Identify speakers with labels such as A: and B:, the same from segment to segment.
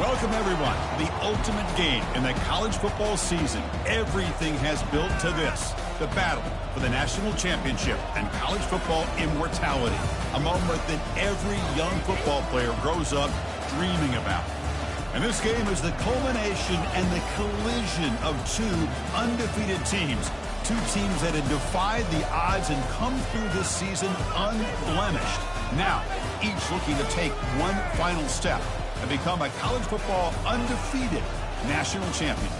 A: Welcome, everyone, to the ultimate game in the college football season. Everything has built to this, the battle for the national championship and college football immortality, a moment that every young football player grows up dreaming about. And this game is the culmination and the collision of two undefeated teams, two teams that had defied the odds and come through this season unblemished. Now, each looking to take one final step and become a college football undefeated national champion,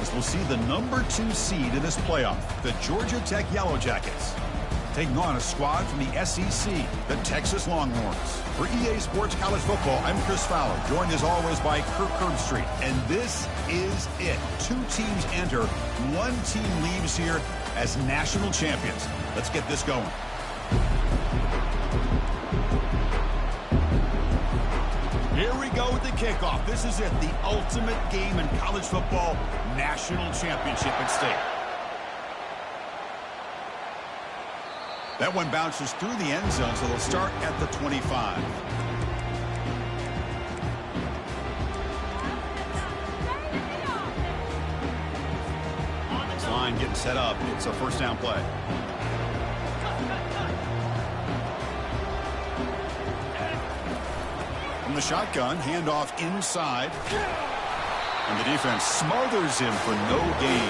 A: as we'll see the #2 seed in this playoff, the Georgia Tech Yellow Jackets, taking on a squad from the SEC, the Texas Longhorns. For EA Sports College Football, I'm Chris Fowler, joined as always by Kirk Herbstreit, and this is it. Two teams enter, one team leaves here as national champions. Let's get this going. Here we go with the kickoff. This is it, the ultimate game in college football, national championship at stake. That one bounces through the end zone, so they'll start at the 25. This line getting set up. It's a first down play. From the shotgun, handoff inside. And the defense smothers him for no gain.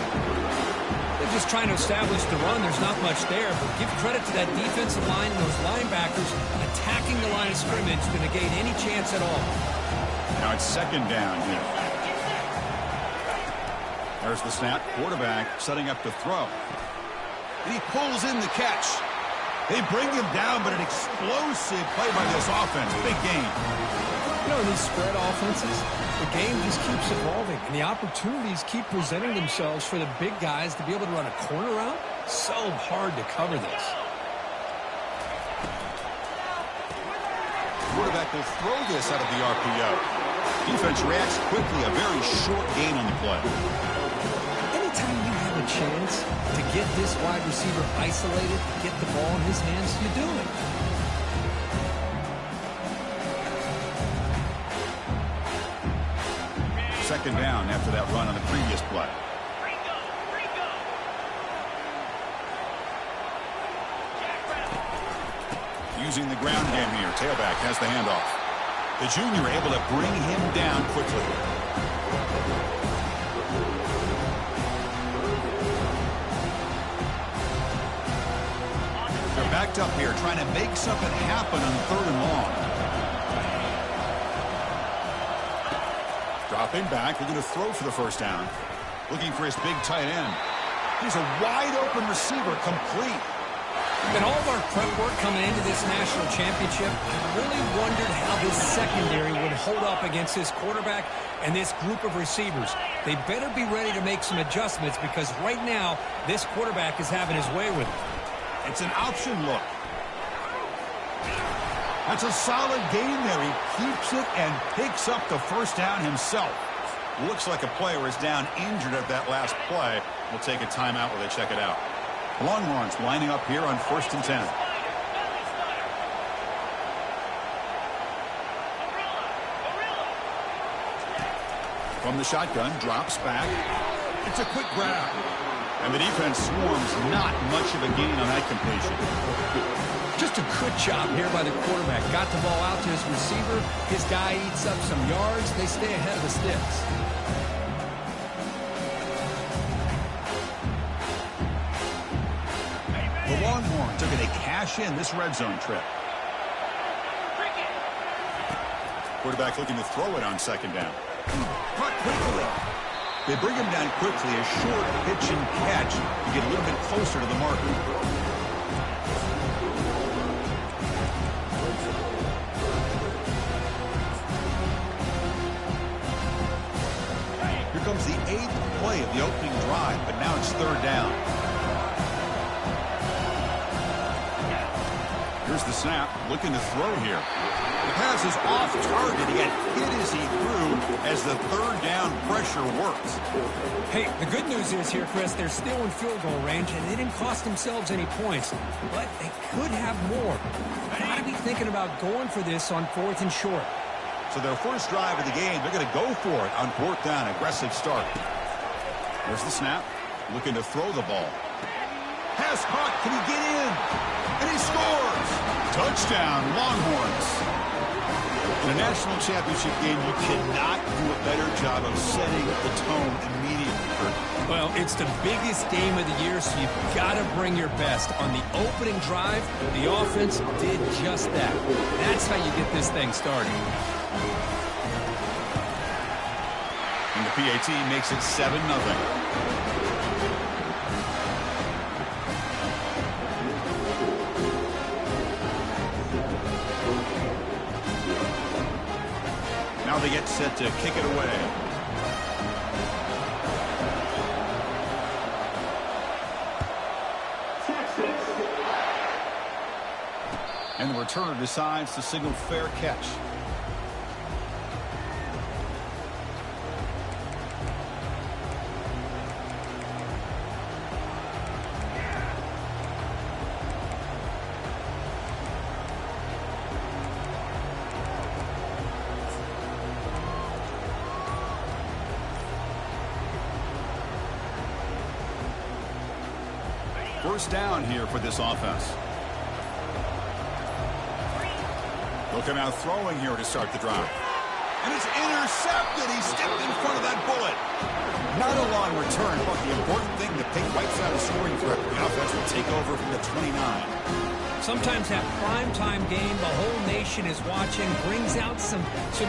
B: They're just trying to establish the run. There's not much there, but give credit to that defensive line and those linebackers attacking the line of scrimmage to negate any chance at all.
A: Now it's second down here. There's the snap. Quarterback setting up to throw. And he pulls in the catch. They bring him down, but an explosive play by this offense. Big game.
B: You know, in these spread offenses, the game just keeps evolving, and the opportunities keep presenting themselves for the big guys to be able to run a corner route. So hard to cover this.
A: Quarterback will throw this out of the RPO. Defense reacts quickly. A very short gain on the play.
B: Anytime you have a chance to get this wide receiver isolated, get the ball in his hands, you do it.
A: Second down after that run on the previous play. Using the ground game here. Tailback has the handoff. The junior able to bring him down quickly. They're backed up here trying to make something happen on 3rd and long. Dropping back, looking to throw for the first down. Looking for his big tight end. He's a wide-open receiver, complete.
B: In all of our prep work coming into this national championship, I really wondered how this secondary would hold up against this quarterback and this group of receivers. They better be ready to make some adjustments because right now, this quarterback is having his way with it.
A: It's an option look. That's a solid gain there. He keeps it and picks up the first down himself. Looks like a player is down injured at that last play. We'll take a timeout while they check it out. Longhorns lining up here on 1st and 10. From the shotgun, drops back. It's a quick grab. And the defense swarms, not much of a gain on that completion.
B: Just a good job here by the quarterback. Got the ball out to his receiver. His guy eats up some yards. They stay ahead of the sticks.
A: The Longhorns are going to cash in this red zone trip. Quarterback looking to throw it on second down. Caught quickly. They bring him down quickly. A short pitch and catch to get a little bit closer to the marker. Here comes the 8th play of the opening drive, but now it's third down. Here's the snap, looking to throw here. The pass is off target. He got hit as he threw as the third down pressure works.
B: Hey, the good news is here, Chris, they're still in field goal range, and they didn't cost themselves any points. But they could have more. Got to be thinking about going for this on 4th and short.
A: So their first drive of the game, they're going to go for it on 4th down. Aggressive start. There's the snap, looking to throw the ball. Pass caught. Can he get in? And he scores! Touchdown, Longhorns. In a national championship game, you cannot do a better job of setting the tone immediately.
B: Well, it's the biggest game of the year, so you've got to bring your best. On the opening drive, the offense did just that. That's how you get this thing started.
A: And the PAT makes it 7-0. Now they get set to kick it away. And the returner decides to signal fair catch. First down here for this offense. They'll come out throwing here to start the drive. And it's intercepted. He stepped in front of that bullet. Not a long return, but the important thing to pick right side of scoring threat. The offense will take over from the 29.
B: Sometimes that primetime game, the whole nation is watching, brings out some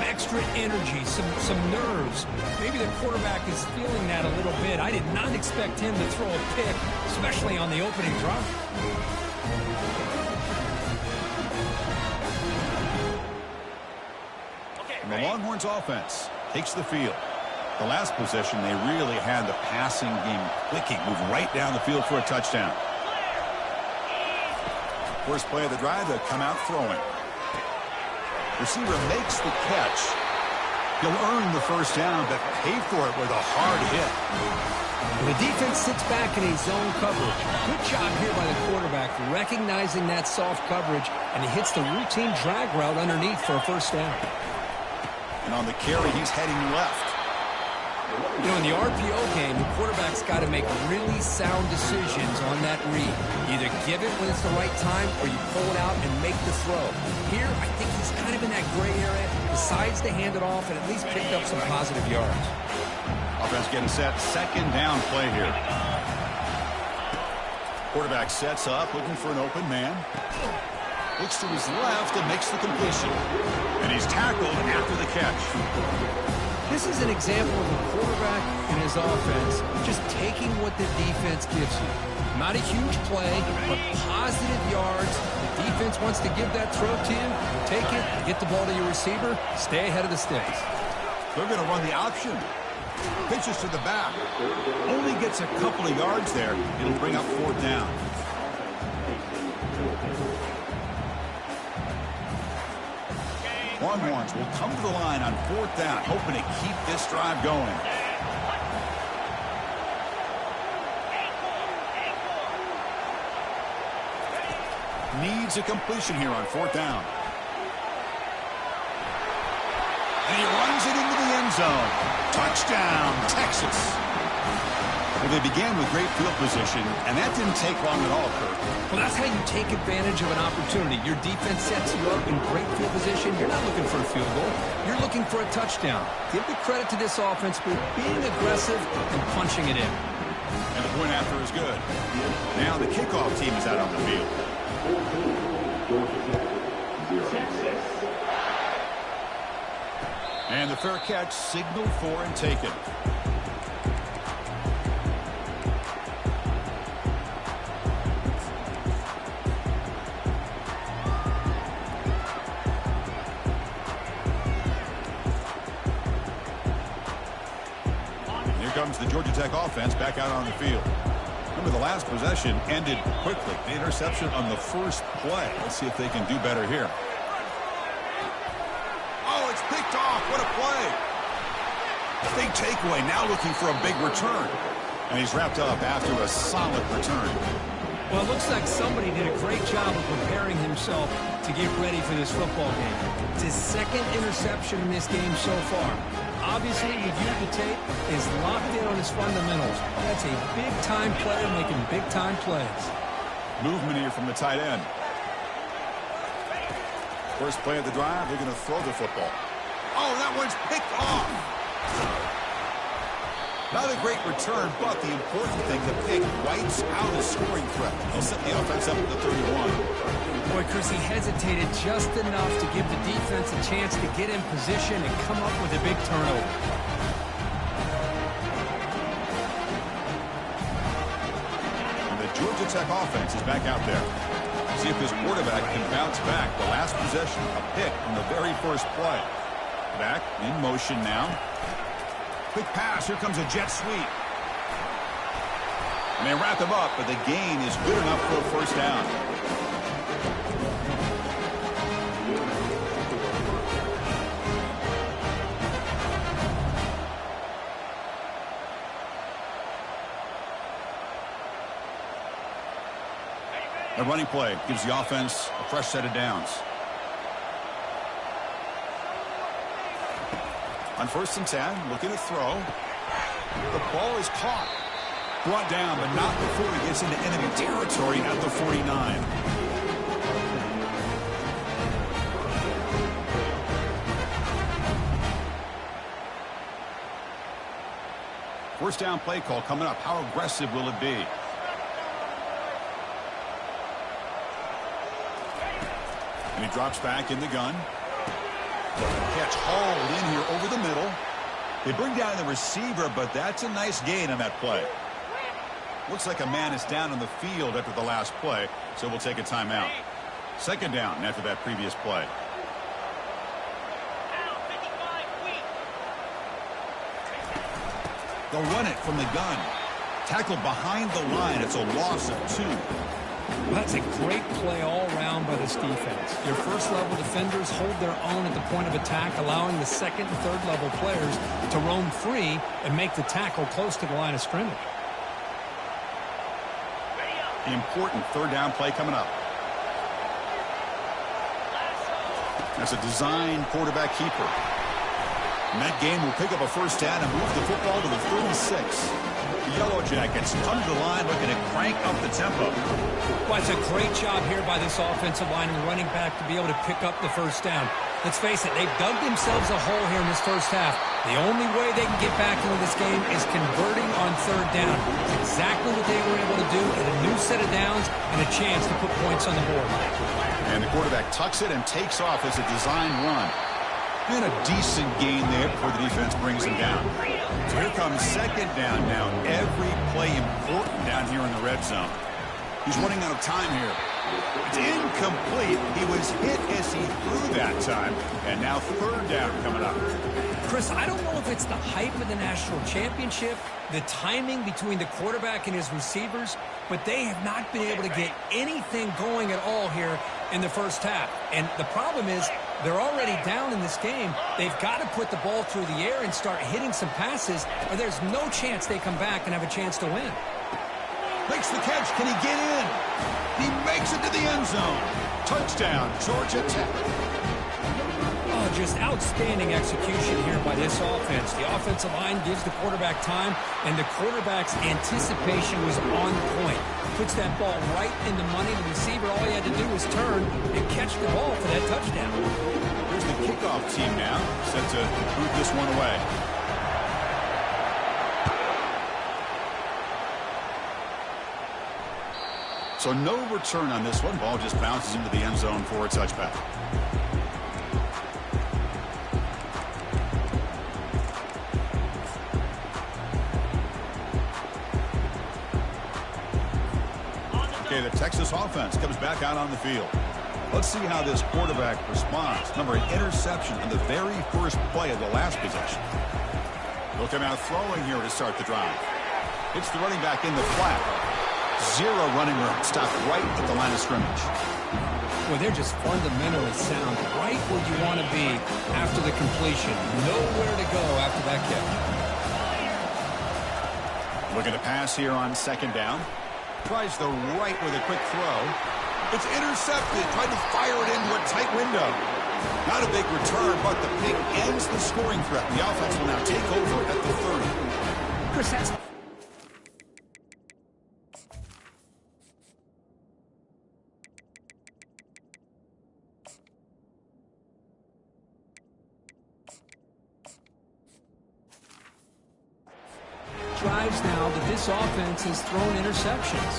B: extra energy, some nerves. Maybe the quarterback is feeling that a little bit. I did not expect him to throw a pick, especially on the opening drive.
A: And the Longhorns offense takes the field. The last possession, they really had the passing game clicking, moved right down the field for a touchdown. First play of the drive, they'll come out throwing. Receiver makes the catch. He'll earn the first down, but pay for it with a hard hit.
B: And the defense sits back in a zone coverage. Good job here by the quarterback recognizing that soft coverage, and he hits the routine drag route underneath for a first down.
A: And on the carry, he's heading left.
B: You know, in the RPO game, the quarterback's got to make really sound decisions on that read. Either give it when it's the right time, or you pull it out and make the throw. Here, I think he's kind of in that gray area, decides to hand it off, and at least picked up some positive yards.
A: Offense getting set, second down play here. Quarterback sets up, looking for an open man. Looks to his left and makes the completion. And he's tackled after the catch.
B: This is an example of a quarterback and his offense just taking what the defense gives you. Not a huge play, but positive yards. The defense wants to give that throw to you. Take it, get the ball to your receiver, stay ahead of the sticks.
A: They're going to run the option. Pitches to the back. Only gets a couple of yards there. It'll bring up fourth down. Longhorns will come to the line on fourth down, hoping to keep this drive going. Needs a completion here on fourth down. And he runs it into the end zone. Touchdown, Texas. Well, they began with great field position, and that didn't take long at all, Kirk.
B: Well, that's how you take advantage of an opportunity. Your defense sets you up in great field position. You're not looking for a field goal. You're looking for a touchdown. Give the credit to this offense for being aggressive and punching it in.
A: And the point after is good. Now the kickoff team is out on the field. And the fair catch signaled for and taken. Here comes the Georgia Tech offense back out on the field. Remember, the last possession ended quickly. The interception on the first play. Let's see if they can do better here. Oh, it's picked off. What a play. Big takeaway. Now looking for a big return. And he's wrapped up after a solid return.
B: Well, it looks like somebody did a great job of preparing himself to get ready for this football game. It's his second interception in this game so far. Obviously, reviewed the tape, is locked in on his fundamentals. That's a big-time player making big-time plays.
A: Movement here from the tight end. First play of the drive, they're going to throw the football. Oh, that one's picked off. Not a great return, but the important thing, the pick wipes out a scoring threat. He'll set the offense up at the 31.
B: Boy, Chris, he hesitated just enough to give the defense a chance to get in position and come up with a big turnover.
A: And the Georgia Tech offense is back out there. See if this quarterback can bounce back. The last possession, a pick on the very first play. Back in motion now. Quick pass. Here comes a jet sweep. And they wrap him up, but the gain is good enough for a first down. A running play gives the offense a fresh set of downs. On 1st and 10, looking to throw. The ball is caught. Brought down, but not before he gets into enemy territory at the 49. First down play call coming up. How aggressive will it be? And he drops back in the gun. Catch hauled in here over the middle. They bring down the receiver, but that's a nice gain on that play. Looks like a man is down on the field after the last play, so we'll take a timeout. Second down after that previous play. They'll run it from the gun. Tackled behind the line. It's a loss of 2.
B: Well, that's a great play all around by this defense. Your first-level defenders hold their own at the point of attack, allowing the second and third-level players to roam free and make the tackle close to the line of scrimmage.
A: The important third down play coming up. That's a design quarterback keeper. And that game will pick up a first down and move the football to the 36. The Yellow Jackets come to the line looking to crank up the tempo.
B: Well, it's a great job here by this offensive line and running back to be able to pick up the first down. Let's face it, they've dug themselves a hole here in this first half. The only way they can get back into this game is converting on third down. It's exactly what they were able to do, get a new set of downs and a chance to put points on the board.
A: And the quarterback tucks it and takes off as a design run. And a decent gain there before the defense brings him down. So here comes second down now. Every play important down here in the red zone. He's running out of time here. It's incomplete. He was hit as he threw that time. And now third down coming up.
B: Chris, I don't know if it's the hype of the national championship, the timing between the quarterback and his receivers, but they have not been able to get anything going at all here in the first half. And the problem is they're already down in this game. They've got to put the ball through the air and start hitting some passes, or there's no chance they come back and have a chance to win.
A: Makes the catch. Can he get in? He makes it to the end zone. Touchdown, Georgia Tech.
B: Oh, Just outstanding execution here by this offense. The offensive line gives the quarterback time, and the quarterback's anticipation was on point. Puts that ball right in the money. The receiver, all he had to do was turn and catch the ball for that touchdown.
A: Here's the kickoff team now, set to move this one away. So no return on this one. Ball just bounces into the end zone for a touchback. Okay, the Texas offense comes back out on the field. Let's see how this quarterback responds. Remember, an interception on the very first play of the last possession. He'll come out throwing here to start the drive. It's the running back in the flat. Zero running room. Stopped right at the line of scrimmage.
B: Well, they're just fundamentally sound. Right where you want to be after the completion. Nowhere to go after that kick.
A: Looking to pass here on second down. Tries the right with a quick throw. It's intercepted. Tried to fire it into a tight window. Not a big return, but the pick ends the scoring threat. The offense will now take over at the 30.
B: Chris, that's... drives now that this offense has thrown interceptions.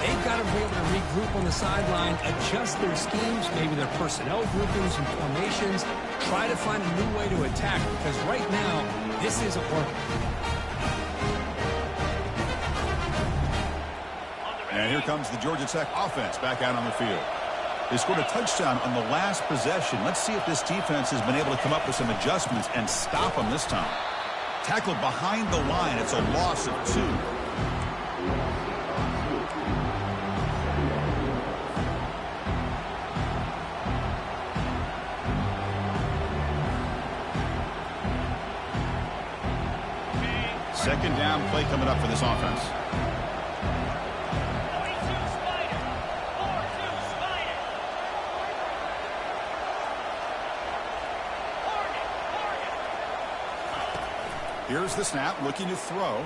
B: They've got to be able to regroup on the sideline, adjust their schemes, maybe their personnel groupings and formations, try to find a new way to attack, because right now, this isn't working.
A: And here comes the Georgia Tech offense back out on the field. They scored a touchdown on the last possession. Let's see if this defense has been able to come up with some adjustments and stop them this time. Tackled behind the line. It's a loss of 2. Second down play coming up for this offense. Here's the snap, looking to throw.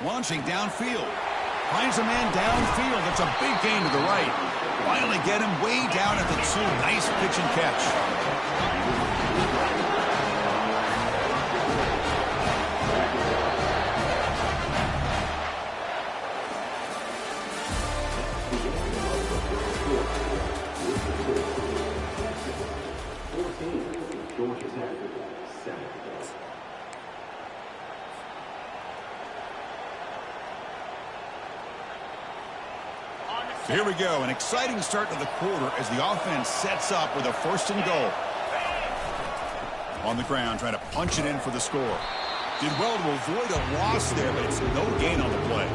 A: Launching downfield. Finds a man downfield. It's a big gain to the right. Finally get him way down at the 2. Nice pitch and catch. Here we go, an exciting start to the quarter as the offense sets up with a 1st and goal. On the ground, trying to punch it in for the score. Did well to avoid a loss there, but it's no gain on the play.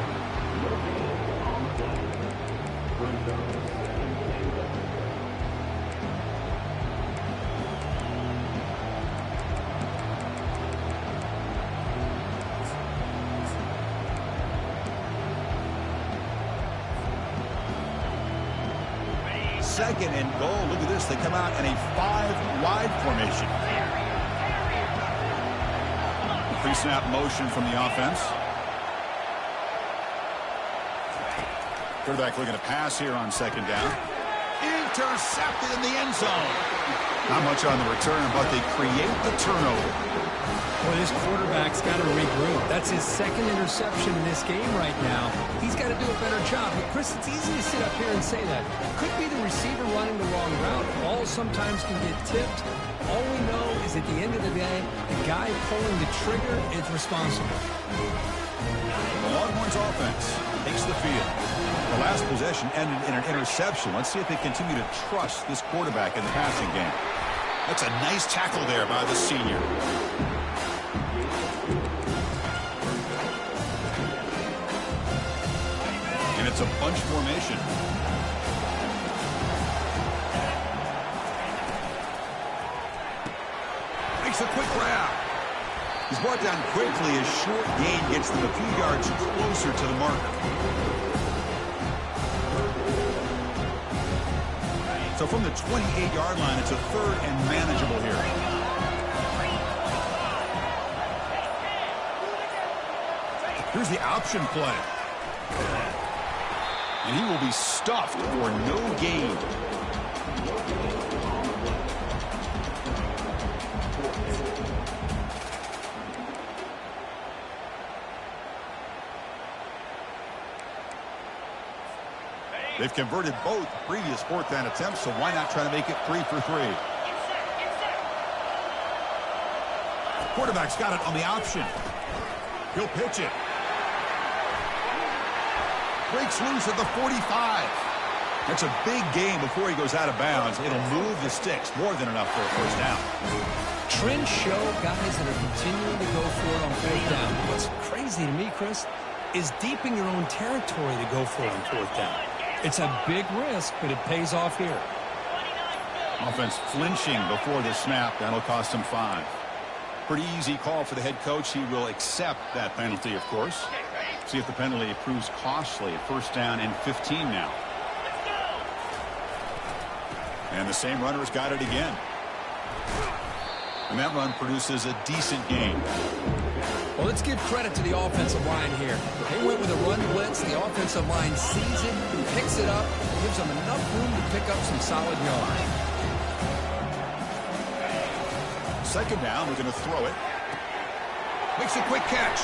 A: Second and goal. Look at this. They come out in a 5-wide formation. Pre-snap motion from the offense. Quarterback looking to pass here on second down. Intercepted in the end zone. Not much on the return, but they create the turnover.
B: Well, this quarterback's got to regroup. That's his 2nd interception in this game right now. He's got to do a better job. But, Chris, it's easy to sit up here and say that. Could be the receiver running the wrong route. Balls sometimes can get tipped. All we know is at the end of the day, the guy pulling the trigger is responsible.
A: The Longhorns offense takes the field. The last possession ended in an interception. Let's see if they continue to trust this quarterback in the passing game. That's a nice tackle there by the senior. And it's a bunch formation. Makes a quick grab. He's brought down quickly as short gain gets them a few yards closer to the marker. So from the 28-yard line, it's a 3rd and manageable here. Here's the option play. And he will be stuffed for no gain. They've converted both previous fourth down attempts, so why not try to make it 3 for 3? Quarterback's got it on the option. He'll pitch it. Breaks loose at the 45. That's a big gain before he goes out of bounds. It'll move the sticks more than enough for a first down.
B: Trends show guys that are continuing to go for it on fourth down. What's crazy to me, Chris, is deep in your own territory to go for it on fourth down. It's a big risk, but it pays off here.
A: Offense flinching before the snap. That'll cost him 5. Pretty easy call for the head coach. He will accept that penalty, of course. See if the penalty proves costly. First down and 15 now. And the same runner's got it again. And that run produces a decent gain.
B: Well, let's give credit to the offensive line here. They went with a run blitz. The offensive line sees it, picks it up, gives them enough room to pick up some solid yards.
A: Second down, we're going to throw it. Makes a quick catch.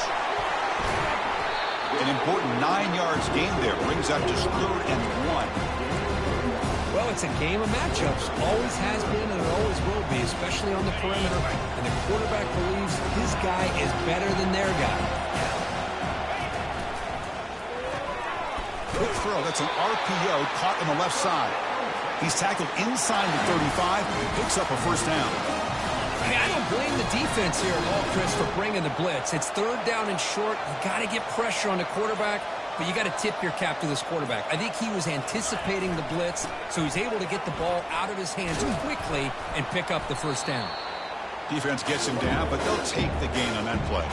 A: An important 9 yards gain there. Brings up just 3rd and 1.
B: Well, it's a game of matchups. Always has been and it always will be, especially on the perimeter. And the quarterback believes his guy is better than their guy.
A: Quick throw. That's an RPO caught on the left side. He's tackled inside the 35. Picks up a first down.
B: Hey, I don't blame the defense here at all, Chris, for bringing the blitz. It's 3rd down and short. You got to get pressure on the quarterback. But you got to tip your cap to this quarterback. I think he was anticipating the blitz, so he's able to get the ball out of his hands quickly and pick up the first down.
A: Defense gets him down, but they'll take the gain on that play.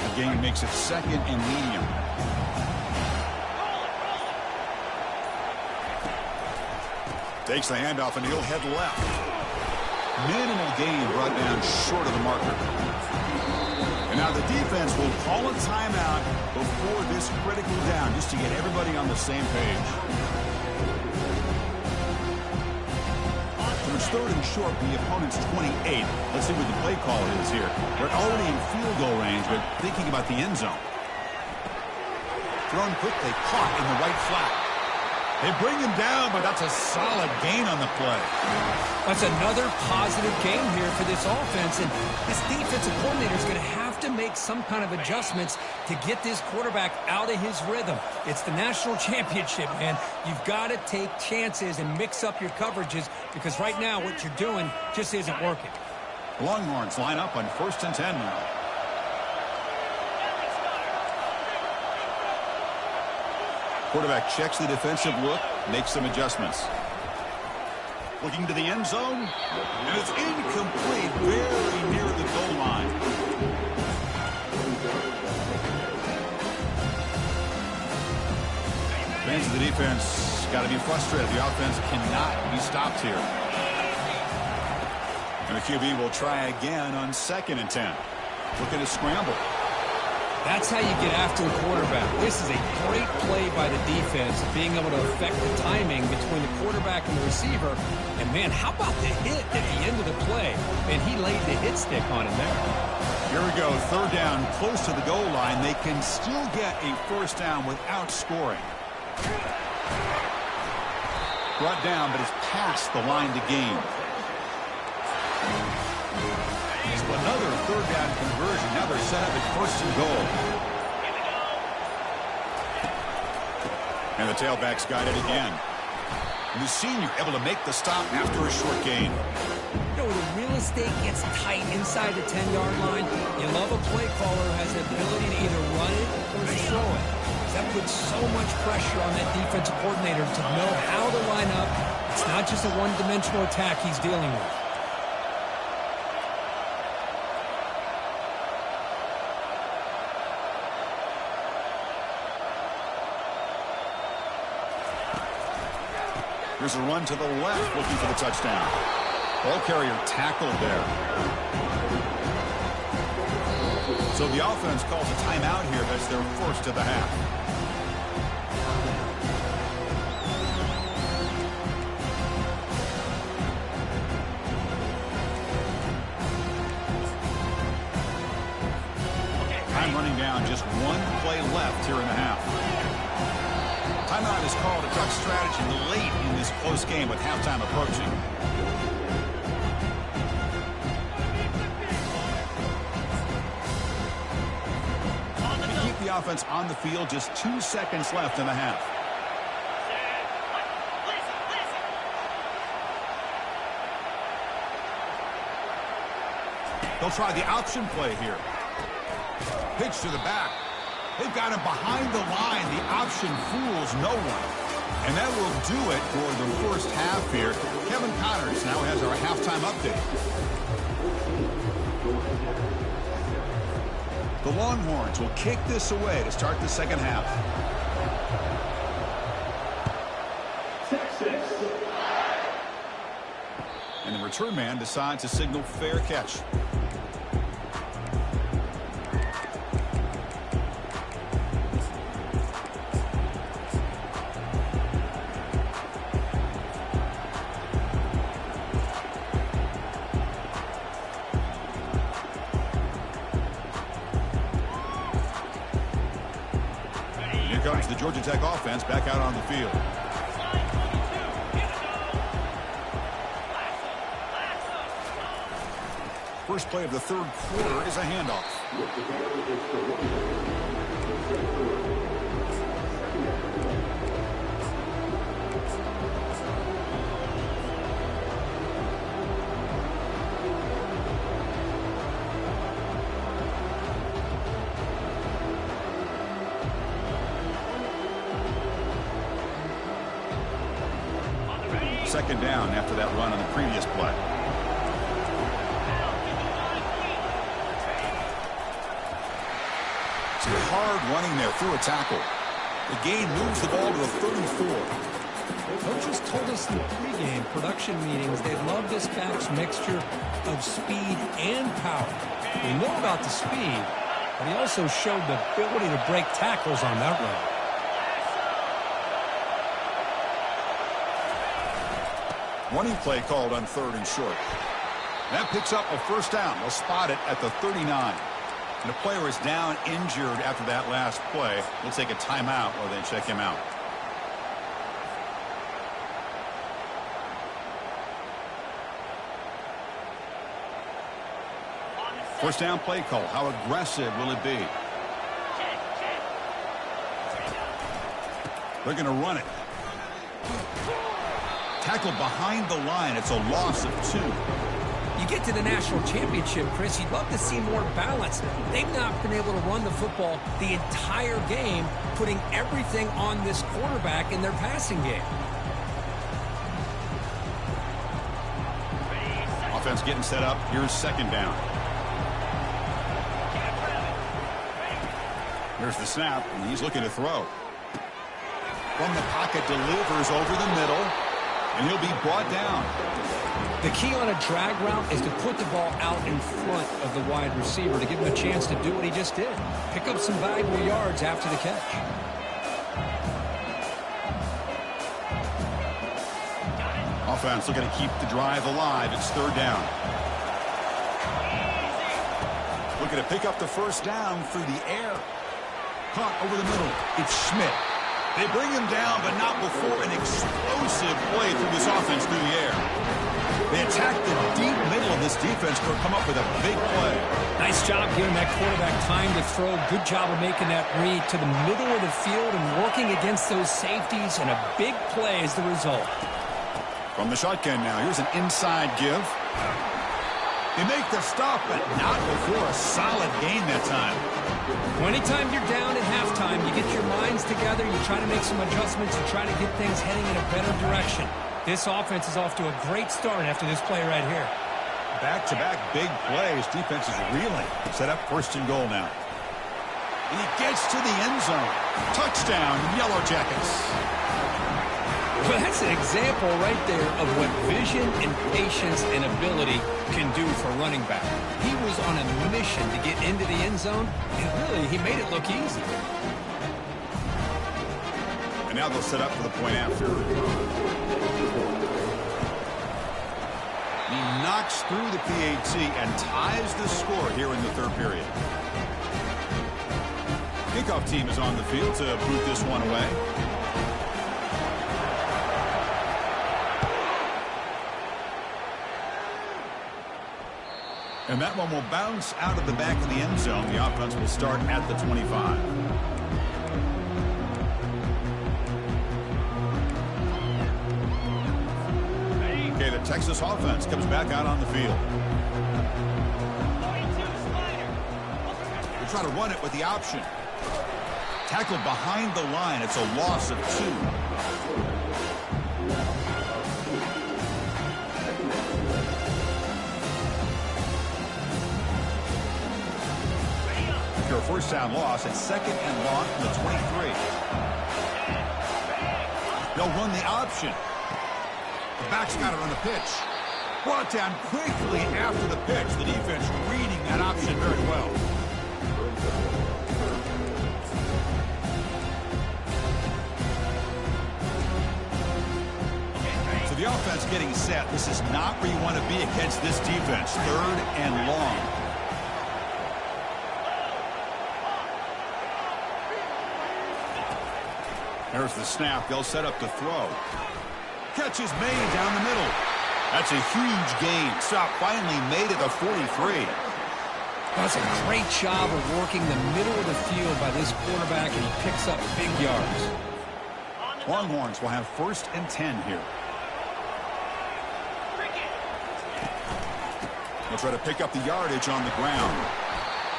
A: The gain makes it 2nd and medium. Takes the handoff, and he'll head left. Minimal gain brought down short of the marker. And now the defense will call a timeout before this critical down, just to get everybody on the same page. So it's 3rd and short from the opponent's 28. Let's see what the play call is here. They're already in field goal range, but thinking about the end zone. Thrown quickly, caught in the right flat. They bring him down, but that's a solid gain on the play.
B: That's another positive game here for this offense, and this defensive coordinator is going to have to make some kind of adjustments to get this quarterback out of his rhythm. It's the national championship, man. You've got to take chances and mix up your coverages because right now what you're doing just isn't working.
A: Longhorns line up on 1st and 10 now. Quarterback checks the defensive look, makes some adjustments. Looking to the end zone, and it's incomplete, very near the goal line. Fans of the defense got to be frustrated. The offense cannot be stopped here. And the QB will try again on 2nd and 10. Looking to scramble.
B: That's how you get after the quarterback. This is a great play by the defense, being able to affect the timing between the quarterback and the receiver. And, man, how about the hit at the end of the play? And he laid the hit stick on him there.
A: Here we go, 3rd down, close to the goal line. They can still get a first down without scoring. Brought down, but it's past the line to gain. So another 3rd down conversion. Now they're set up at 1st and goal. And the tailback's got it again. And the senior able to make the stop after a short gain.
B: You know, the real estate gets tight inside the 10-yard line. You love a play caller who has the ability to either run it or throw it. That puts so much pressure on that defensive coordinator to know how to line up. It's not just a one-dimensional attack he's dealing with.
A: Here's a run to the left looking for the touchdown. Ball carrier tackled there. So the offense calls a timeout here. That's their first of the half. Time running down. Just one play left here in the half. Timeout is called to talk strategy late in this close game with halftime approaching. To keep the offense on the field, just 2 seconds left in the half. They'll try the option play here. Pitch to the back. They've got him behind the line. The option fools no one. And that will do it for the first half here. Kevin Connors now has our halftime update. The Longhorns will kick this away to start the second half. And the return man decides to signal fair catch. Comes the Georgia Tech offense back out on the field. First play of the third quarter is a handoff. Second down after that run on the previous play. Some hard running there through a tackle. The gain moves the ball to the 34.
B: Coaches told us in the pregame production meetings they love this back's mixture of speed and power. We know about the speed, but he also showed the ability to break tackles on that run.
A: Running play called on third and short. That picks up a first down. They'll spot it at the 39. And the player is down injured after that last play. We'll take a timeout while they check him out. First down play call. How aggressive will it be? They're going to run it. Tackled behind the line. It's a loss of 2.
B: You get to the national championship, Chris, you'd love to see more balance. They've not been able to run the football the entire game, putting everything on this quarterback in their passing game.
A: Offense getting set up. Here's second down. Here's the snap, and he's looking to throw. From the pocket, delivers over the middle. And he'll be brought down.
B: The key on a drag route is to put the ball out in front of the wide receiver to give him a chance to do what he just did. Pick up some valuable yards after the catch.
A: Offense looking to keep the drive alive. It's third down. Looking to pick up the first down through the air. Caught over the middle. It's Schmidt. They bring him down, but not before an explosive play through this offense through the air. They attack the deep middle of this defense to come up with a big play.
B: Nice job giving that quarterback time to throw. Good job of making that read to the middle of the field and working against those safeties, and a big play is the result.
A: From the shotgun now, here's an inside give. They make the stop, but not before a solid gain that time.
B: Well, anytime you're down at halftime, you get your minds together, you try to make some adjustments, you try to get things heading in a better direction. This offense is off to a great start after this play right here.
A: Back-to-back big plays. Defense is reeling. Set up first and goal now. And he gets to the end zone. Touchdown, Yellow Jackets.
B: Well, that's an example right there of what vision and patience and ability can do for running back. He was on a mission to get into the end zone, and really, he made it look easy.
A: And now they'll set up for the point after. He knocks through the PAT and ties the score here in the third period. Kickoff team is on the field to boot this one away. And that one will bounce out of the back of the end zone. The offense will start at the 25. Okay, the Texas offense comes back out on the field. We'll try to run it with the option. Tackled behind the line. It's a loss of 2. After a first down loss, it's second and long from the 23. They'll run the option. The back's got it on the pitch. Brought down quickly after the pitch. The defense reading that option very well. So the offense getting set. This is not where you want to be against this defense. Third and long. There's the snap. They'll set up to throw. Catch is made down the middle. That's a huge gain. Stop finally made at the 43.
B: That's a great job of working the middle of the field by this quarterback, and he picks up big yards.
A: Longhorns will have first and 10 here. They'll try to pick up the yardage on the ground.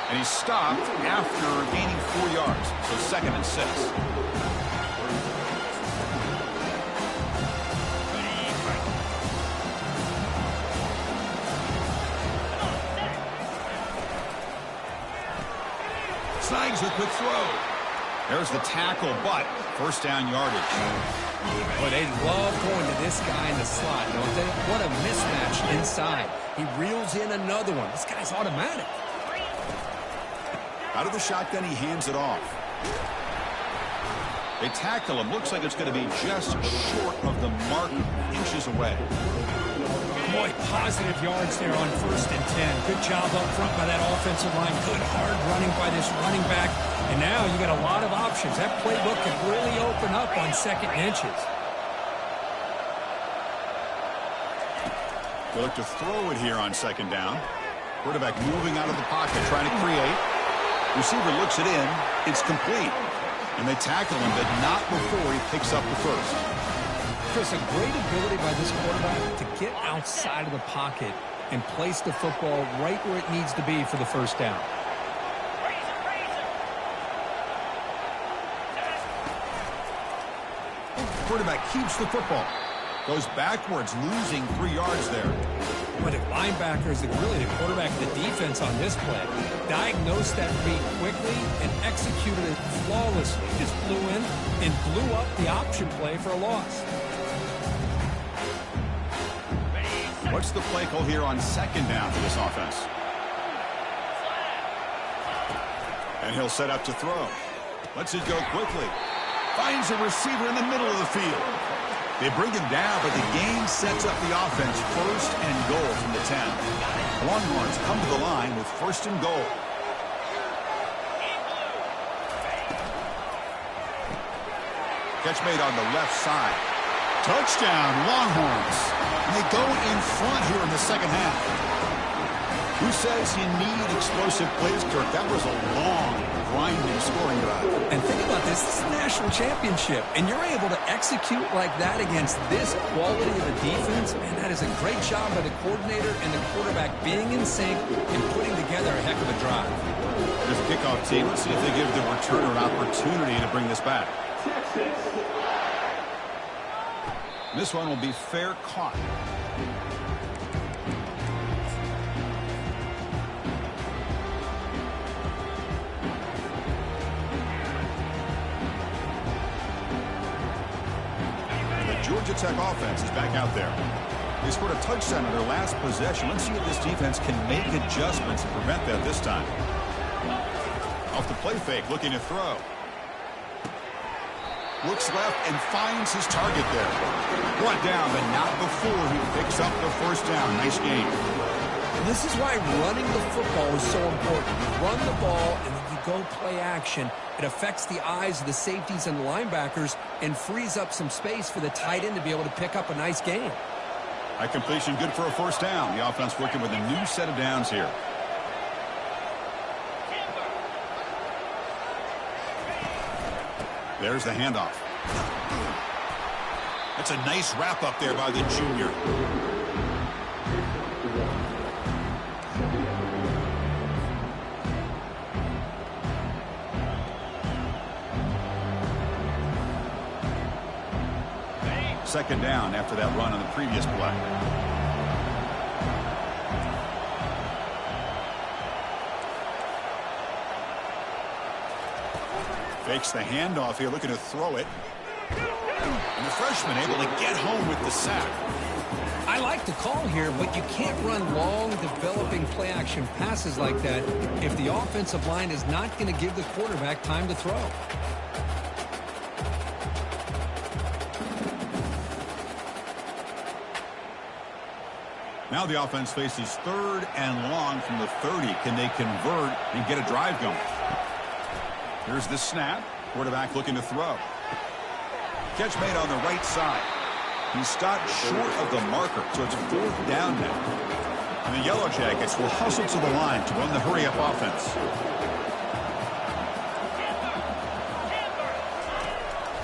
A: And he stopped after gaining 4 yards. So second and 6. Snags a quick throw. There's the tackle, but first down yardage.
B: Boy, they love going to this guy in the slot, don't they? What a mismatch inside. He reels in another one. This guy's automatic.
A: Out of the shotgun, he hands it off. They tackle him. Looks like it's going to be just short of the mark, inches away.
B: Boy, positive yards there on first and 10. Good job up front by that offensive line. Good hard running by this running back. And now you got a lot of options. That playbook can really open up on second inches.
A: They look to throw it here on second down. Quarterback moving out of the pocket, trying to create. Receiver looks it in. It's complete. And they tackle him, but not before he picks up the first.
B: Chris, a great ability by this quarterback to get outside of the pocket and place the football right where it needs to be for the first down.
A: Quarterback keeps the football. Goes backwards, losing 3 yards there.
B: But the linebackers, really the quarterback, the defense on this play, diagnosed that read quickly and executed it flawlessly. Just flew in and blew up the option play for a loss.
A: What's the play call here on second down for this offense? And he'll set up to throw. Lets it go quickly. Finds a receiver in the middle of the field. They bring him down, but the game sets up the offense. First and goal from the 10. Longhorns come to the line with first and goal. Catch made on the left side. Touchdown, Longhorns. And they go in front here in the second half. Who says you need explosive plays, Kirk? That was a long, grinding scoring drive.
B: And think about this. This is a national championship, and you're able to execute like that against this quality of a defense, and that is a great job by the coordinator and the quarterback being in sync and putting together a heck of a drive.
A: There's a kickoff team. Let's see if they give the returner an opportunity to bring this back. This one will be fair caught. Georgia Tech offense is back out there. They scored a touchdown on their last possession. Let's see if this defense can make adjustments to prevent that this time. Off the play fake, looking to throw. Looks left and finds his target there. Brought down, but not before he picks up the first down. Nice game.
B: This is why running the football is so important. You run the ball and then you go play action. It affects the eyes of the safeties and the linebackers and frees up some space for the tight end to be able to pick up a nice gain.
A: That completion good for a first down. The offense working with a new set of downs here. There's the handoff. That's a nice wrap up there by the junior. Second down after that run on the previous play. Fakes the handoff here, looking to throw it. And the freshman able to get home with the sack.
B: I like the call here, but you can't run long, developing play-action passes like that if the offensive line is not going to give the quarterback time to throw.
A: Now the offense faces third and long from the 30. Can they convert and get a drive going? Here's the snap. Quarterback looking to throw. Catch made on the right side. He stopped short of the marker, so it's fourth down now. And the Yellow Jackets will hustle to the line to run the hurry-up offense.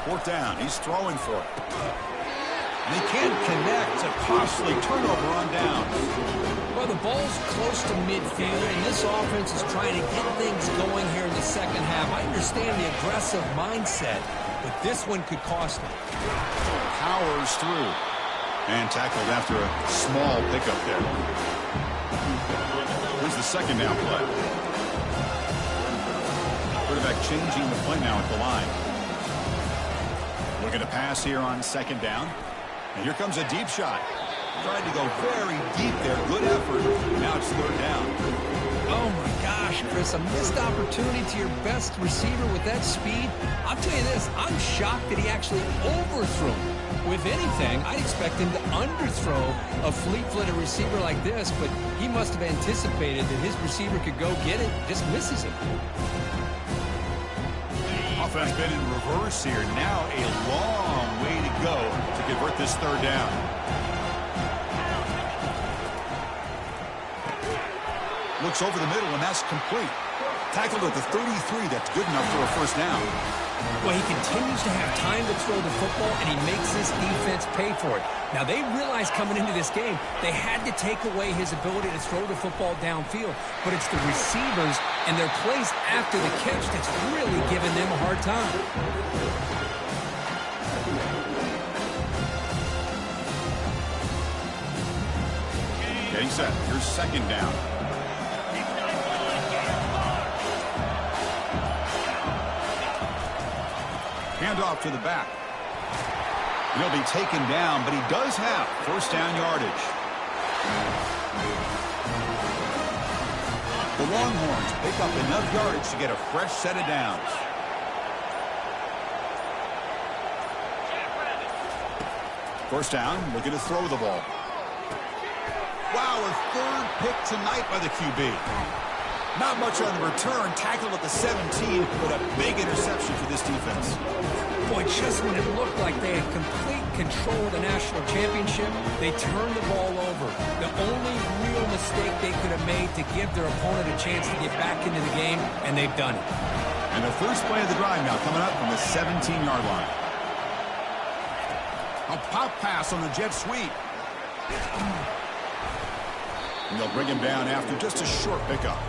A: Fourth down. He's throwing for it. And he can't connect. A costly turnover on downs.
B: Well, the ball's close to midfield, and this offense is trying to get things going here in the second half. I understand the aggressive mindset, but this one could cost him.
A: Powers through. And tackled after a small pickup there. Here's the second down play. Quarterback changing the play now at the line. Looking to pass here on second down. And here comes a deep shot. Tried to go very deep there. Good effort. Now it's third down.
B: Oh, my gosh, Chris. A missed opportunity to your best receiver with that speed. I'll tell you this. I'm shocked that he actually overthrew him. With anything, I'd expect him to underthrow a fleet-footed receiver like this, but he must have anticipated that his receiver could go get it. Just misses it.
A: Offense been in reverse here. Now a long way to go to convert this third down. Looks over the middle, and that's complete. Tackled at the 33. That's good enough for a first down.
B: Well, he continues to have time to throw the football, and he makes this defense pay for it. Now, they realized coming into this game they had to take away his ability to throw the football downfield, but it's the receivers and their plays after the catch that's really giving them a hard time.
A: Getting set. Here's second down. Handoff to the back. And he'll be taken down, but he does have first down yardage. The Longhorns pick up enough yardage to get a fresh set of downs. First down, looking to throw the ball. Wow, a third pick tonight by the QB. Not much on the return. Tackled at the 17, but a big interception for this defense.
B: Boy, just when it looked like they had complete control of the national championship, they turned the ball over. The only real mistake they could have made to give their opponent a chance to get back into the game, and they've done it.
A: And the first play of the drive now coming up from the 17-yard line. A pop pass on the jet sweep. And they'll bring him down after just a short pickup.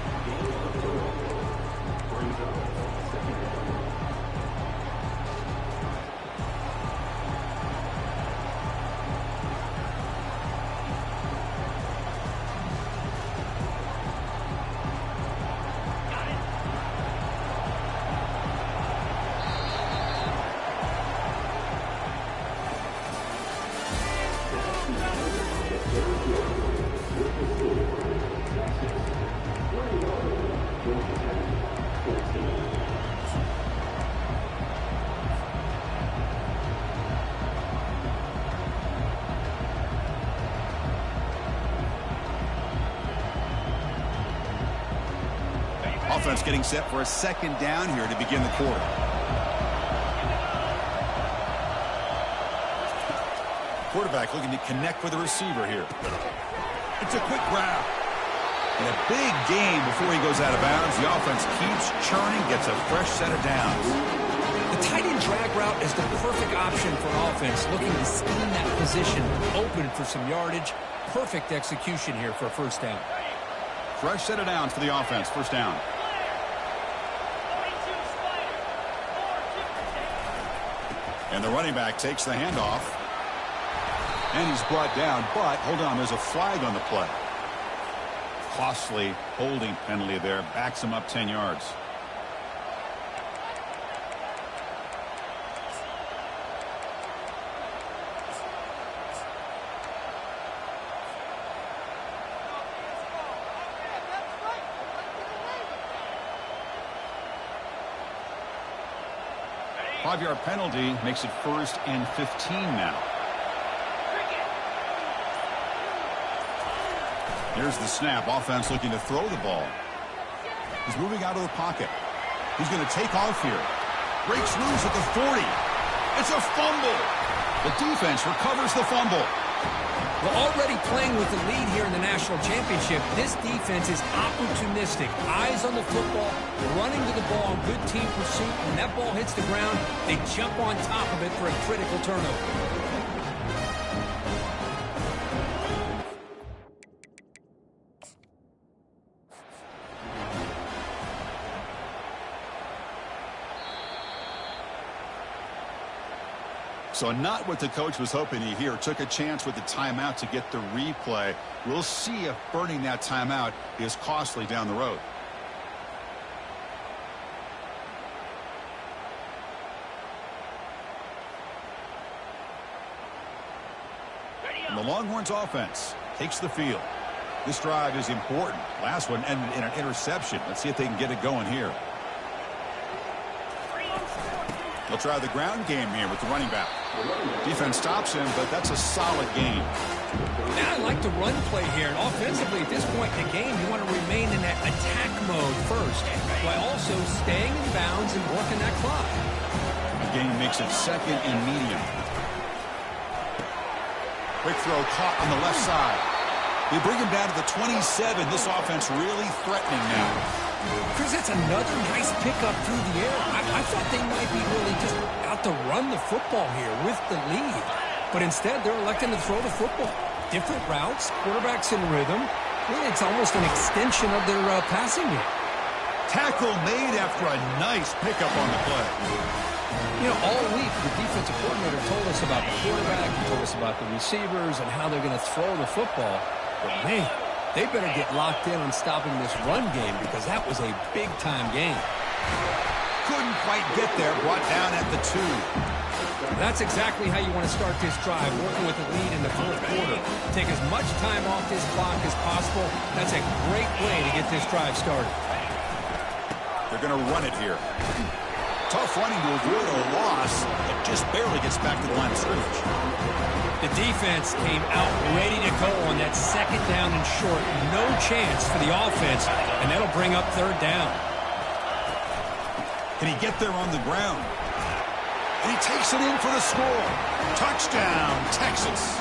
A: offense getting set for a second down here to begin the quarter. Quarterback looking to connect with the receiver here. It's a quick grab. And a big gain before he goes out of bounds. The offense keeps churning, gets a fresh set of downs.
B: The tight end drag route is the perfect option for an offense looking to scheme that position open for some yardage. Perfect execution here for a first down.
A: Fresh set of downs for the offense. First down. And the running back takes the handoff. And he's brought down, but hold on, there's a flag on the play. Costly holding penalty there. Backs him up 10 yards. Five-yard penalty makes it 1st and 15 now. Here's the snap. Offense looking to throw the ball. He's moving out of the pocket. He's going to take off here. Breaks loose at the 40. It's a fumble. The defense recovers the fumble.
B: Well, already playing with the lead here in the national championship, this defense is opportunistic. Eyes on the football, running to the ball in good team pursuit. When that ball hits the ground, they jump on top of it for a critical turnover.
A: So not what the coach was hoping to hear. Took a chance with the timeout to get the replay. We'll see if burning that timeout is costly down the road. And the Longhorns offense takes the field. This drive is important. Last one ended in an interception. Let's see if they can get it going here. They'll try the ground game here with the running back. Defense stops him, but that's a solid game.
B: Now I like the run play here. And offensively, at this point in the game, you want to remain in that attack mode first, while also staying in bounds and working that clock.
A: The game makes it 2nd and medium. Quick throw caught on the left side. They bring him down to the 27. This offense really threatening now.
B: Chris, that's another nice pickup through the air. I thought they might be really just out to run the football here with the lead. But instead, they're electing to throw the football. Different routes, quarterbacks in rhythm. Really, it's almost an extension of their passing game.
A: Tackle made after a nice pickup on the play.
B: You know, all week, the defensive coordinator told us about the quarterback. He told us about the receivers and how they're going to throw the football. But, man, they better get locked in on stopping this run game because that was a big-time game.
A: Couldn't quite get there. Brought down at the 2.
B: That's exactly how you want to start this drive, working with the lead in the 4th quarter. Take as much time off this clock as possible. That's a great way to get this drive started.
A: They're going to run it here. Tough running to avoid a loss, but just barely gets back to the line of scrimmage.
B: The defense came out ready to go on that 2nd down and short. No chance for the offense, and that'll bring up 3rd down.
A: Can he get there on the ground? And he takes it in for the score. Touchdown, Texas.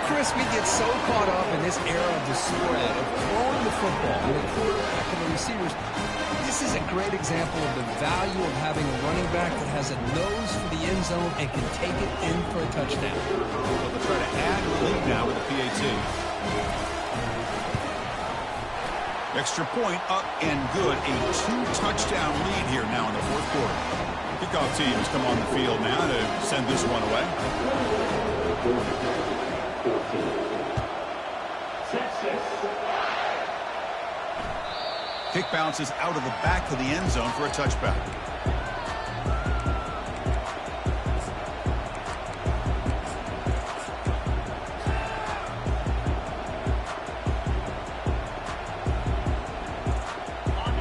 B: Chris, we get so caught up in this era of the spread, of throwing the football, and the quarterback and the receivers. This is a great example of the value of having a running back that has a nose for the end zone and can take it in for a touchdown.
A: Well, they'll try to add the lead now with the PAT. Extra point up and good. A 2-touchdown lead here now in the 4th quarter. Kickoff team has come on the field now to send this one away. Kick bounces out of the back of the end zone for a touchback.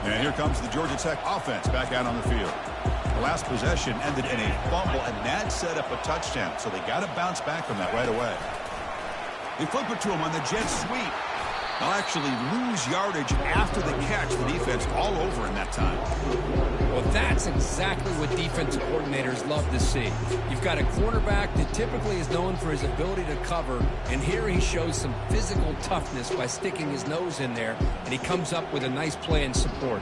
A: And here comes the Georgia Tech offense back out on the field. The last possession ended in a fumble, and that set up a touchdown, so they got to bounce back from that right away. They flip it to him on the jet sweep. They'll actually lose yardage after the catch. The defense all over in that time.
B: Well, that's exactly what defensive coordinators love to see. You've got a quarterback that typically is known for his ability to cover, and here he shows some physical toughness by sticking his nose in there, and he comes up with a nice play in support.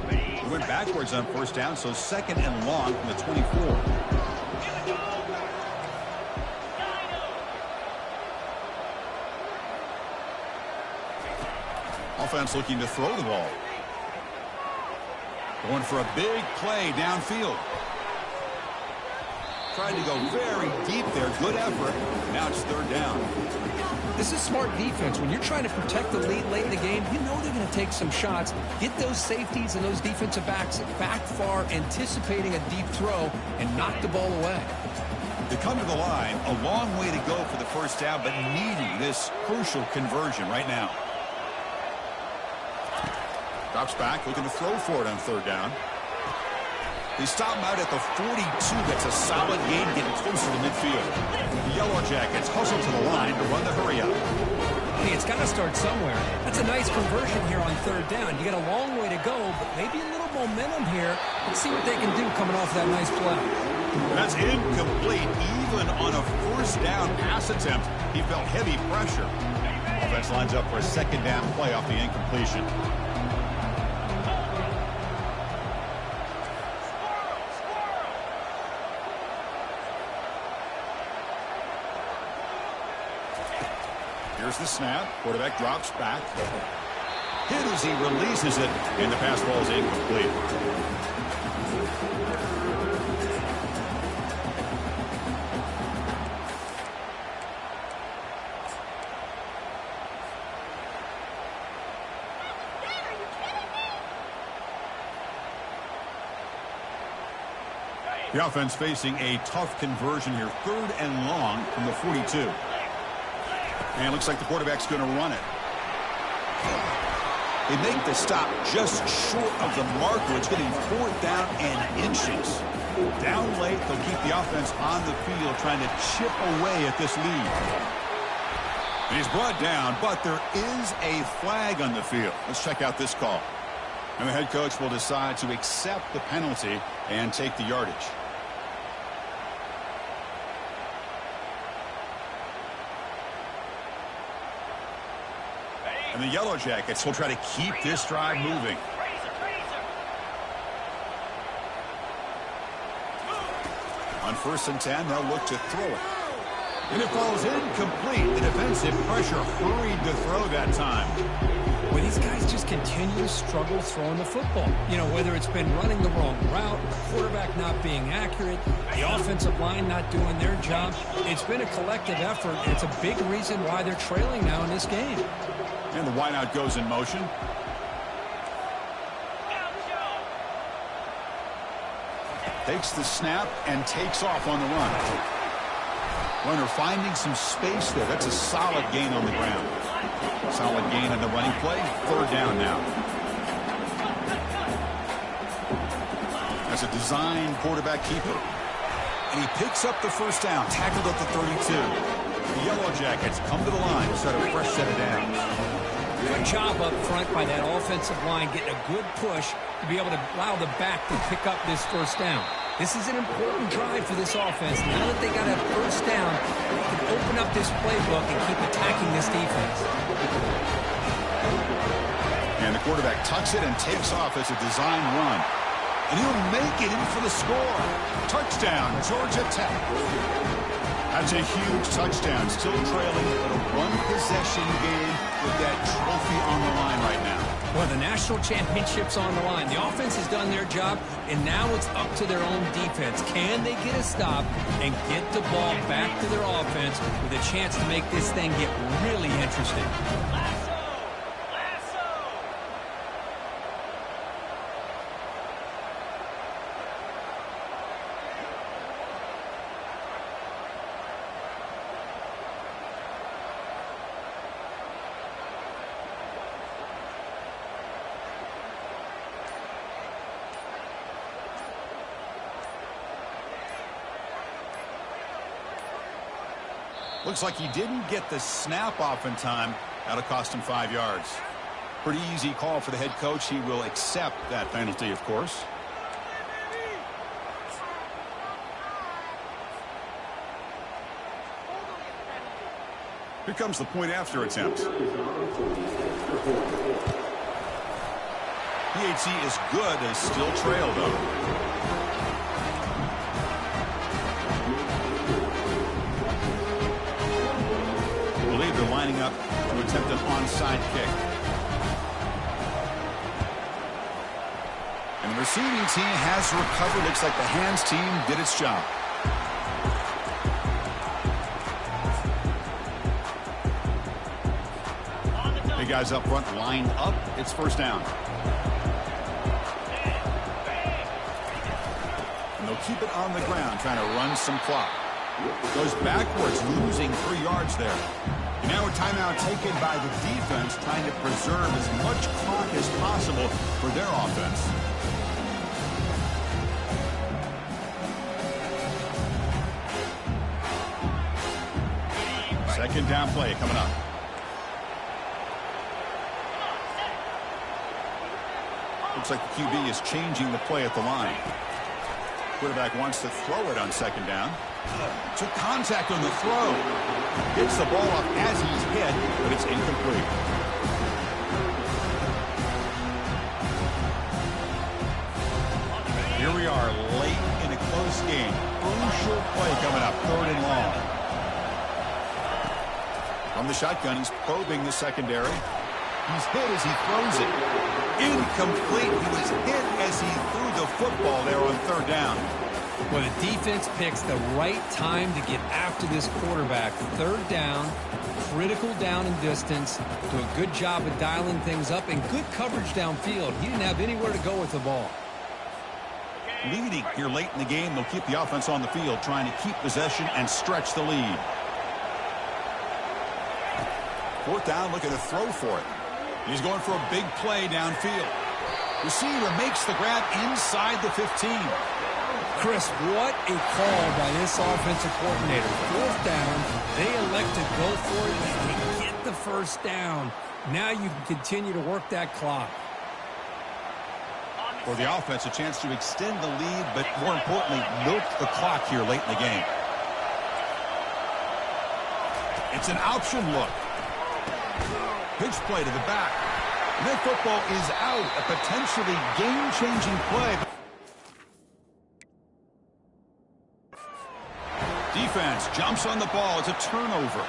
A: He went backwards on first down, so 2nd and long from the 24. Offense looking to throw the ball. Going for a big play downfield. Trying to go very deep there. Good effort. Now it's 3rd down.
B: This is smart defense. When you're trying to protect the lead late in the game, you know they're going to take some shots. Get those safeties and those defensive backs back far, anticipating a deep throw, and knock the ball away.
A: They come to the line. A long way to go for the first down, but needing this crucial conversion right now. Drops back, looking to throw for it on 3rd down. They stop him out at the 42. That's a solid gain, getting closer to midfield. The Yellow Jackets hustle to the line to run the hurry-up.
B: Hey, it's got to start somewhere. That's a nice conversion here on 3rd down. You got a long way to go, but maybe a little momentum here. Let's see what they can do coming off that nice play.
A: That's incomplete. Even on a first down pass attempt, he felt heavy pressure. Offense lines up for a 2nd down play off the incompletion. Here's the snap. Quarterback drops back. Hit as he releases it, and the pass ball is incomplete. The offense facing a tough conversion here. 3rd and long from the 42. And looks like the quarterback's going to run it. They make the stop just short of the marker. It's getting 4th down and inches. Down late, they'll keep the offense on the field trying to chip away at this lead. And he's brought down, but there is a flag on the field. Let's check out this call. And the head coach will decide to accept the penalty and take the yardage. And the Yellow Jackets will try to keep this drive moving. On 1st and 10, they'll look to throw it. And it falls incomplete. The defensive pressure hurried to throw that time.
B: Well, these guys just continue to struggle throwing the football. You know, whether it's been running the wrong route, the quarterback not being accurate, the offensive line not doing their job. It's been a collective effort, and it's a big reason why they're trailing now in this game.
A: And the wideout goes in motion. Takes the snap and takes off on the run. Runner finding some space there. That's a solid gain on the ground. Solid gain on the running play. 3rd down now. As a design quarterback keeper. And he picks up the first down. Tackled at the 32. The Yellow Jackets come to the line to start a fresh set of downs.
B: Good job up front by that offensive line, getting a good push to be able to allow the back to pick up this first down. This is an important drive for this offense. Now that they got a first down, they can open up this playbook and keep attacking this defense.
A: And the quarterback tucks it and takes off as a design run. And he'll make it in for the score. Touchdown, Georgia Tech. That's a huge touchdown. Still trailing, but a one-possession game with that trophy on the line right now.
B: Well, the national championship's on the line. The offense has done their job, and now it's up to their own defense. Can they get a stop and get the ball back to their offense with a chance to make this thing get really interesting?
A: Looks like he didn't get the snap off in time. That'll cost him 5 yards. Pretty easy call for the head coach. He will accept that penalty, of course. Here comes the point after attempt. PHC is good as still trail, though. I believe they're lining up to attempt an onside kick. And the receiving team has recovered. Looks like the hands team did its job. Big guys up front lined up. It's first down. And they'll keep it on the ground, trying to run some clock. Goes backwards, losing 3 yards there. And now a timeout taken by the defense, trying to preserve as much clock as possible for their offense. Second down play coming up. Looks like the QB is changing the play at the line. Quarterback wants to throw it on second down. Took contact on the throw. Gets the ball up as he's hit, but it's incomplete. Here we are late in a close game. Crucial play coming up, 3rd and long. From the shotgun, he's probing the secondary. He's hit as he throws it. Incomplete. He was hit as he threw the football there on 3rd down.
B: Well, the defense picks the right time to get after this quarterback. 3rd down, critical down and distance. Do a good job of dialing things up and good coverage downfield. He didn't have anywhere to go with the ball.
A: Leading here late in the game, they'll keep the offense on the field, trying to keep possession and stretch the lead. 4th down, looking to throw for it. He's going for a big play downfield. Receiver makes the grab inside the 15.
B: Chris, what a call by this offensive coordinator. 4th down, they elect to go for it, and they get the first down. Now you can continue to work that clock.
A: For the offense, a chance to extend the lead, but more importantly, milk the clock here late in the game. It's an option look. Pitch play to the back. And then football is out. A potentially game-changing play. Defense jumps on the ball. It's a turnover.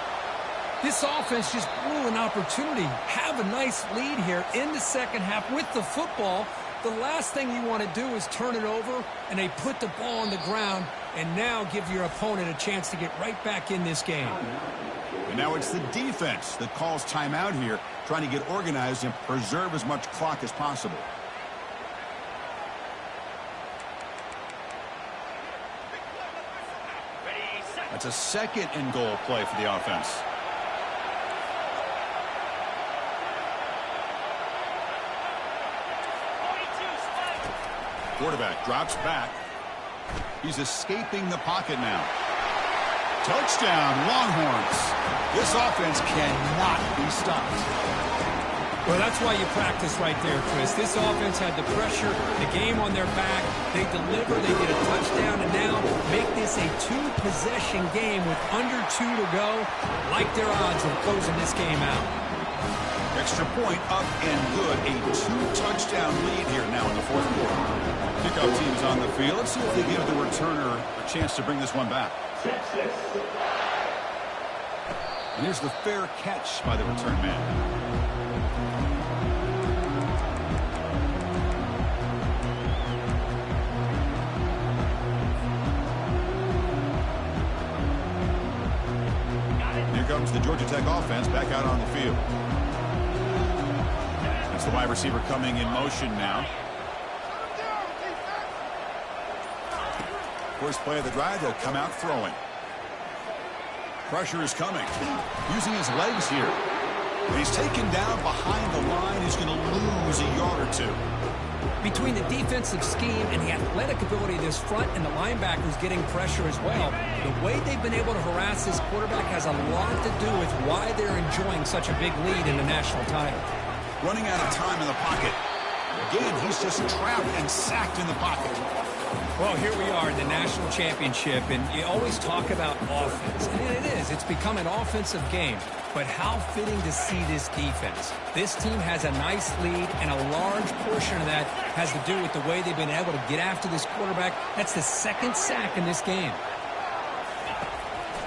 B: This offense just blew an opportunity. Have a nice lead here in the second half with the football. The last thing you want to do is turn it over, and they put the ball on the ground and now give your opponent a chance to get right back in this game.
A: And now it's the defense that calls timeout here, trying to get organized and preserve as much clock as possible. That's a 2nd and goal play for the offense. Quarterback drops back. He's escaping the pocket now. Touchdown, Longhorns. This offense cannot be stopped.
B: Well, that's why you practice right there, Chris. This offense had the pressure, the game on their back. They deliver, they get a touchdown, and now make this a 2-possession game with under 2 to go. Like their odds of closing this game out.
A: Extra point up and good. A 2-touchdown lead here now in the 4th quarter. Kickoff team's on the field. Let's see if they give the returner a chance to bring this one back. And here's the fair catch by the return man. Here comes the Georgia Tech offense back out on the field. It's the wide receiver coming in motion now. First play of the drive, they'll come out throwing. Pressure is coming. Using his legs here. And he's taken down behind the line. He's going to lose a yard or 2.
B: Between the defensive scheme and the athletic ability of this front and the linebackers getting pressure as well, the way they've been able to harass this quarterback has a lot to do with why they're enjoying such a big lead in the national title.
A: Running out of time in the pocket. Again, he's just trapped and sacked in the pocket.
B: Well, here we are in the national championship, and you always talk about offense. And it is. It's become an offensive game. But how fitting to see this defense. This team has a nice lead, and a large portion of that has to do with the way they've been able to get after this quarterback. That's the second sack in this game.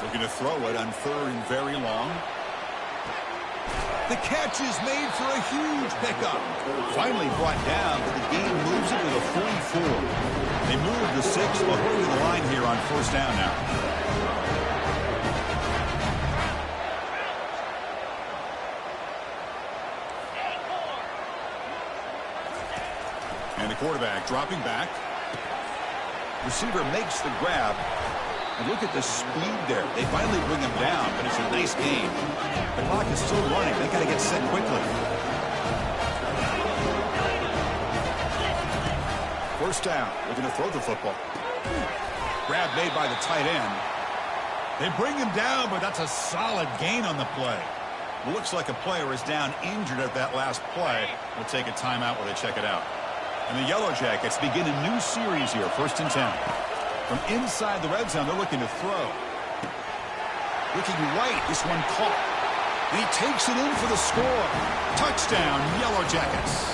A: Looking to throw it on 3rd and very long. The catch is made for a huge pickup. Finally brought down, but the game moves it to the 44. They move the 6, but we're to the line here on 1st down now. And the quarterback dropping back. Receiver makes the grab. And look at the speed there. They finally bring him down, but it's a nice gain. The clock is still running. They got to get set quickly. 1st down. Looking to throw the football. Grab made by the tight end. They bring him down, but that's a solid gain on the play. Looks like a player is down injured at that last play. We'll take a timeout while they check it out. And the Yellow Jackets begin a new series here, 1st and 10. From inside the red zone, they're looking to throw. Looking right, this one caught. And he takes it in for the score. Touchdown, Yellow Jackets.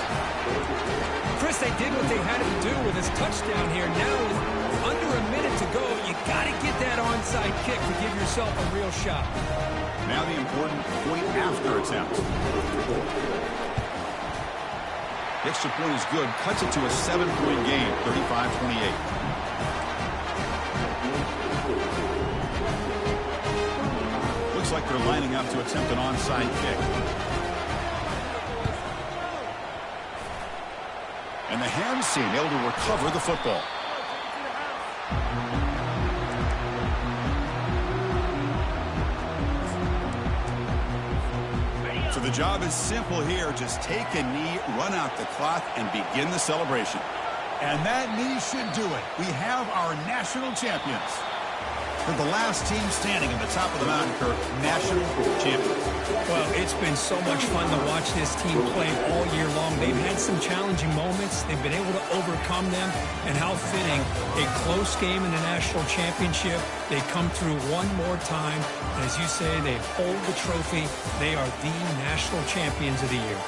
B: Chris, they did what they had to do with his touchdown here. Now, with under a minute to go, you got to get that onside kick to give yourself a real shot.
A: Now the important point after attempt. The extra point is good. Cuts it to a 7-point game, 35-28. Looks like they're lining up to attempt an onside kick. And the hands seem able to recover the football. So the job is simple here. Just take a knee, run out the clock, and begin the celebration. And that knee should do it. We have our national champions. For the last team standing at the top of the mountain, Kirk, national champions.
B: Well, it's been so much fun to watch this team play all year long. They've had some challenging moments. They've been able to overcome them. And how fitting, a close game in the national championship. They come through one more time. And as you say, they hold the trophy. They are the national champions of the year.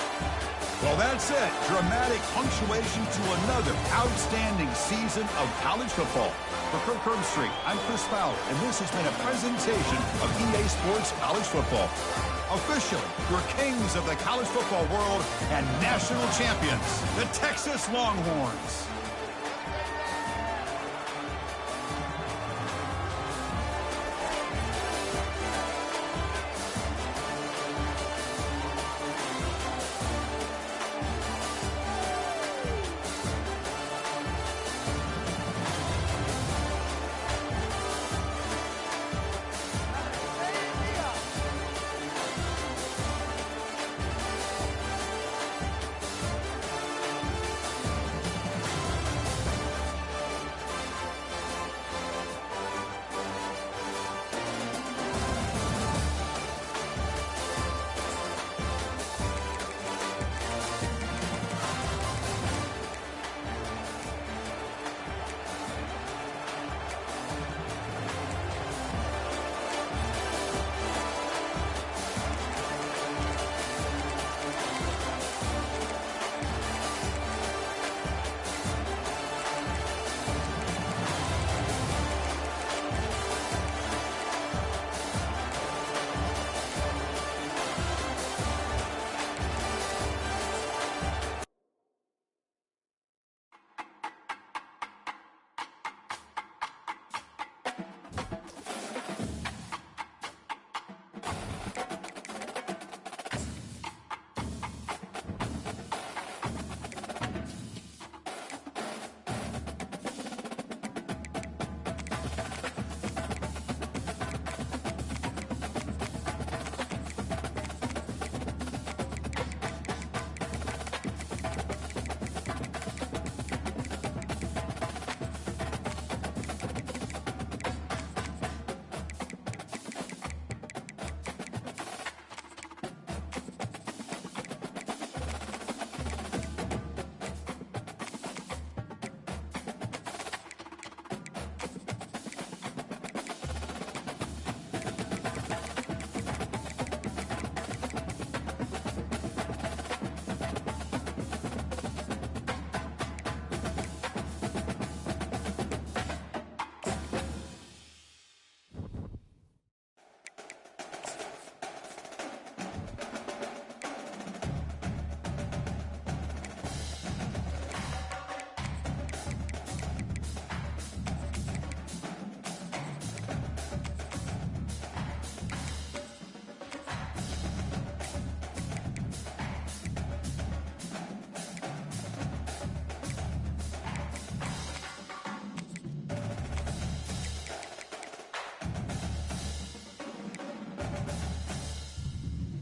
A: Well, that's it. Dramatic punctuation to another outstanding season of college football. For Kirk Herbstreit, I'm Chris Fowler, and this has been a presentation of EA Sports College Football. Officially, your kings of the college football world and national champions, the Texas Longhorns.